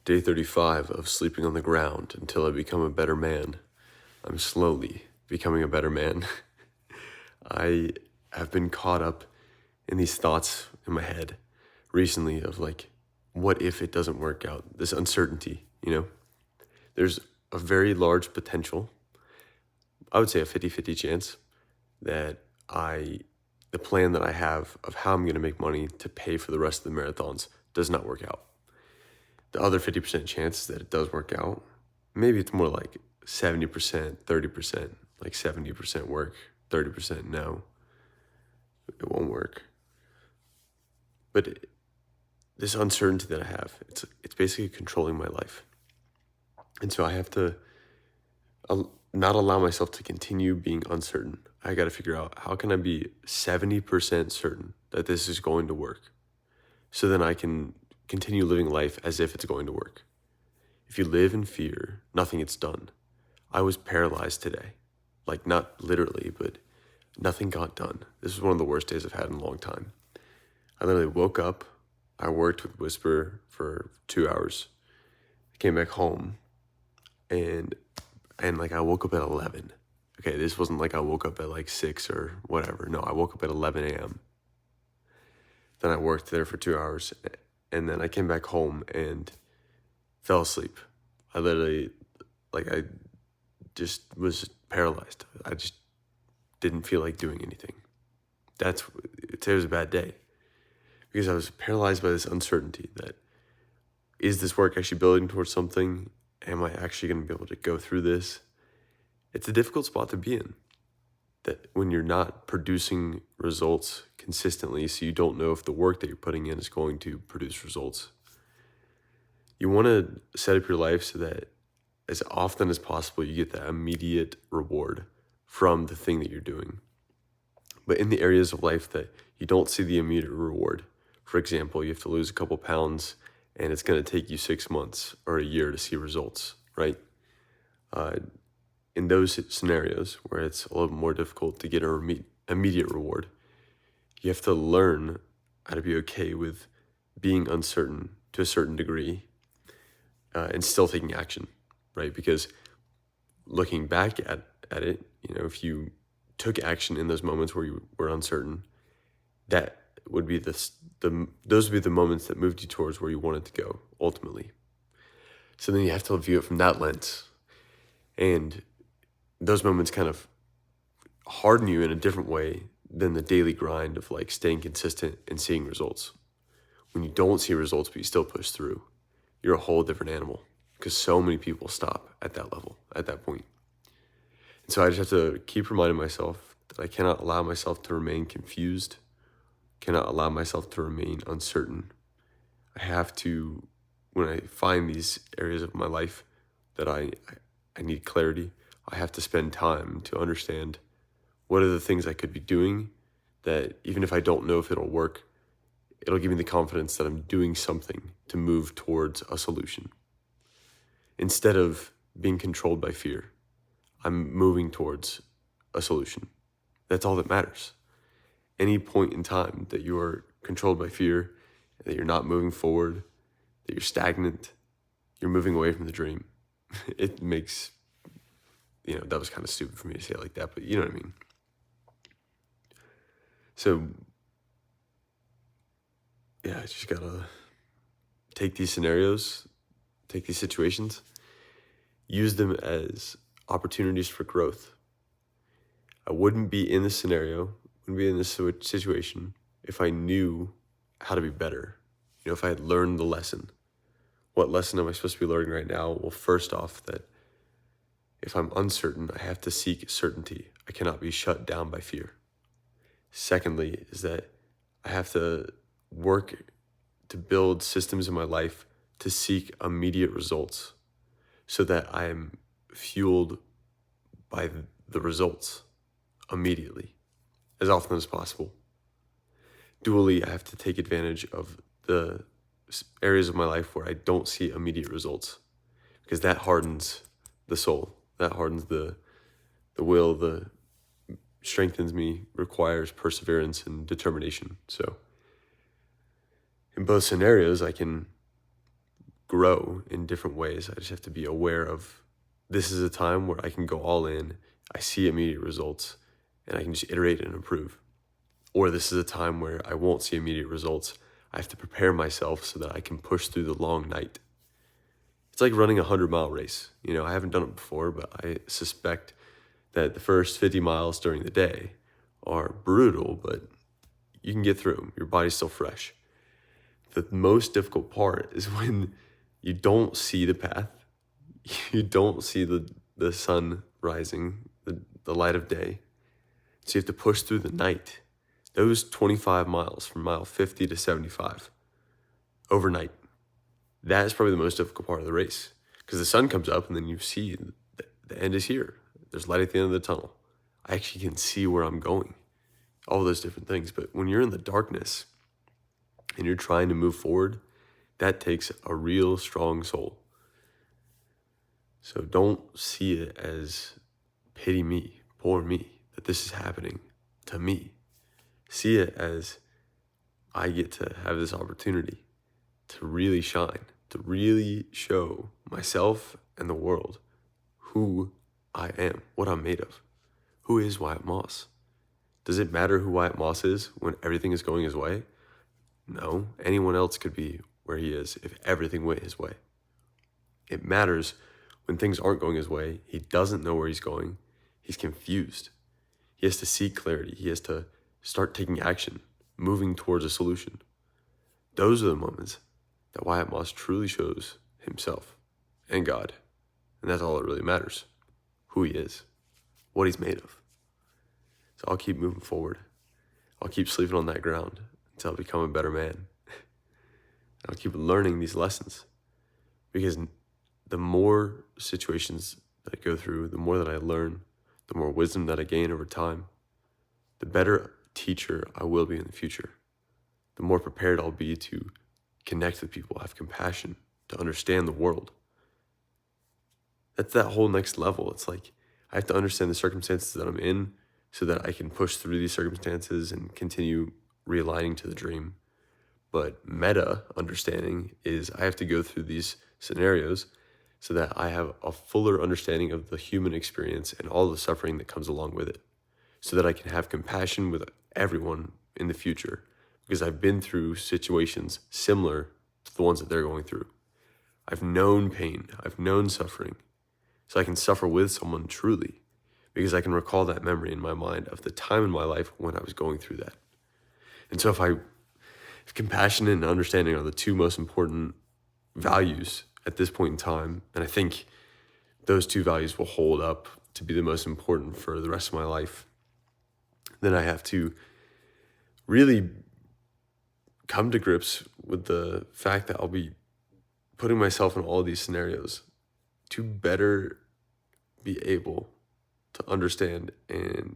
Day 35 of sleeping on the ground until I become a better man. I'm slowly becoming a better man. I have been caught up in these thoughts in my head recently of like, what if it doesn't work out? This uncertainty, There's a very large potential, I would say a 50-50 chance that the plan that I have of how I'm going to make money to pay for the rest of the marathons does not work out. The other 50% chance that it does work out, maybe it's more like 70%, 30%, like 70% work, 30% no, it won't work. But this uncertainty that I have, it's basically controlling my life. And so I have to not allow myself to continue being uncertain. I got to figure out, how can I be 70% certain that this is going to work, so then I can continue living life as if it's going to work. If you live in fear, nothing gets done. I was paralyzed today. Like, not literally, but nothing got done. This was one of the worst days I've had in a long time. I literally woke up, I worked with Whisper for 2 hours, I came back home, and like I woke up at 11. Okay, this wasn't like I woke up at like 6 or whatever. No, I woke up at 11 a.m. Then I worked there for 2 hours, and then I came back home and fell asleep. I literally, I just was paralyzed. I just didn't feel like doing anything. Today was a bad day because I was paralyzed by this uncertainty that, is this work actually building towards something? Am I actually going to be able to go through this? It's a difficult spot to be in, that when you're not producing results consistently, so you don't know if the work that you're putting in is going to produce results. You want to set up your life so that as often as possible, you get that immediate reward from the thing that you're doing. But in the areas of life that you don't see the immediate reward, for example, you have to lose a couple pounds and it's going to take you 6 months or a year to see results, right? In those scenarios where it's a little more difficult to get an immediate reward, you have to learn how to be okay with being uncertain to a certain degree, and still taking action, right? Because looking back at it, if you took action in those moments where you were uncertain, that would be those would be the moments that moved you towards where you wanted to go ultimately. So then you have to view it from that lens, and those moments kind of harden you in a different way than the daily grind of like staying consistent and seeing results. When you don't see results but you still push through, you're a whole different animal, because so many people stop at that level, at that point. And so I just have to keep reminding myself that I cannot allow myself to remain confused, cannot allow myself to remain uncertain. I have to, when I find these areas of my life that I need clarity, I have to spend time to understand what are the things I could be doing that, even if I don't know if it'll work, it'll give me the confidence that I'm doing something to move towards a solution. Instead of being controlled by fear, I'm moving towards a solution. That's all that matters. Any point in time that you are controlled by fear, that you're not moving forward, that you're stagnant, you're moving away from the dream. It makes, that was kind of stupid for me to say it like that, but you know what I mean. So, yeah, I just gotta take these scenarios, take these situations, use them as opportunities for growth. I wouldn't be in this scenario, wouldn't be in this situation if I knew how to be better. If I had learned the lesson. What lesson am I supposed to be learning right now? Well, first off, that if I'm uncertain, I have to seek certainty. I cannot be shut down by fear. Secondly, is that I have to work to build systems in my life to seek immediate results, so that I am fueled by the results immediately, as often as possible. Dually, I have to take advantage of the areas of my life where I don't see immediate results, because that hardens the soul, that hardens the will, strengthens me, requires perseverance and determination. So in both scenarios, I can grow in different ways. I just have to be aware of this is a time where I can go all in, I see immediate results, and I can just iterate and improve. Or this is a time where I won't see immediate results. I have to prepare myself so that I can push through the long night. It's like running a 100-mile race. I haven't done it before, but I suspect that the first 50 miles during the day are brutal, but you can get through them. Your body's still fresh. The most difficult part is when you don't see the path. You don't see the sun rising, the light of day. So you have to push through the night. Those 25 miles from mile 50 to 75 overnight. That is probably the most difficult part of the race, because the sun comes up and then you see the end is here. There's light at the end of the tunnel. I actually can see where I'm going, all those different things. But when you're in the darkness and you're trying to move forward, that takes a real strong soul. So don't see it as pity me, poor me, that this is happening to me. See it as I get to have this opportunity to really shine, to really show myself and the world who I am, what I'm made of. Who is Wyatt Moss? Does it matter who Wyatt Moss is when everything is going his way? No, anyone else could be where he is if everything went his way. It matters when things aren't going his way. He doesn't know where he's going. He's confused. He has to seek clarity. He has to start taking action, moving towards a solution. Those are the moments that Wyatt Moss truly shows himself and God. And that's all that really matters. Who he is, what he's made of. So I'll keep moving forward. I'll keep sleeping on that ground until I become a better man. I'll keep learning these lessons, because the more situations that I go through, the more that I learn, the more wisdom that I gain over time, the better teacher I will be in the future. The more prepared I'll be to connect with people, have compassion, to understand the world. That's that whole next level. It's like I have to understand the circumstances that I'm in so that I can push through these circumstances and continue realigning to the dream. But meta understanding is I have to go through these scenarios so that I have a fuller understanding of the human experience and all the suffering that comes along with it, so that I can have compassion with everyone in the future, because I've been through situations similar to the ones that they're going through. I've known pain, I've known suffering, so I can suffer with someone truly, because I can recall that memory in my mind of the time in my life when I was going through that. And so if compassion and understanding are the two most important values at this point in time, and I think those two values will hold up to be the most important for the rest of my life, then I have to really come to grips with the fact that I'll be putting myself in all these scenarios to better be able to understand and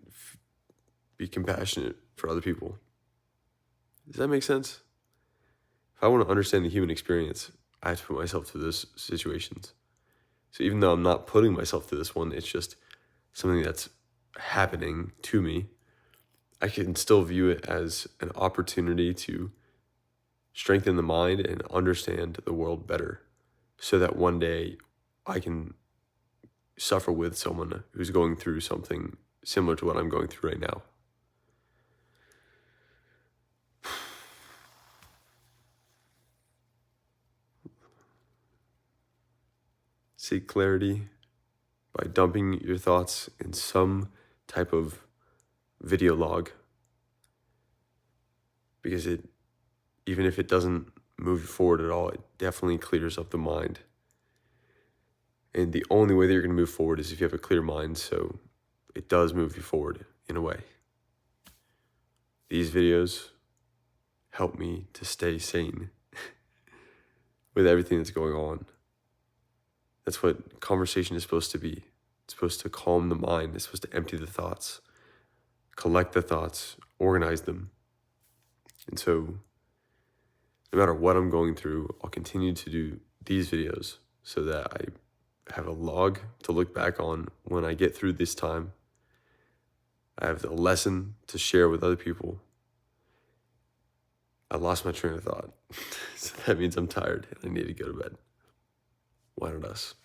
be compassionate for other people. Does that make sense? If I want to understand the human experience, I have to put myself through those situations. So even though I'm not putting myself through this one, it's just something that's happening to me, I can still view it as an opportunity to strengthen the mind and understand the world better, so that one day I can suffer with someone who's going through something similar to what I'm going through right now. Seek clarity by dumping your thoughts in some type of video log, because even if it doesn't move you forward at all, it definitely clears up the mind. And the only way that you're going to move forward is if you have a clear mind, so it does move you forward in a way. These videos help me to stay sane with everything that's going on. That's what conversation is supposed to be. It's supposed to calm the mind. It's supposed to empty the thoughts, collect the thoughts, organize them. And so no matter what I'm going through, I'll continue to do these videos so that I have a log to look back on when I get through this time. I have a lesson to share with other people. I lost my train of thought. So that means I'm tired and I need to go to bed. Why not us?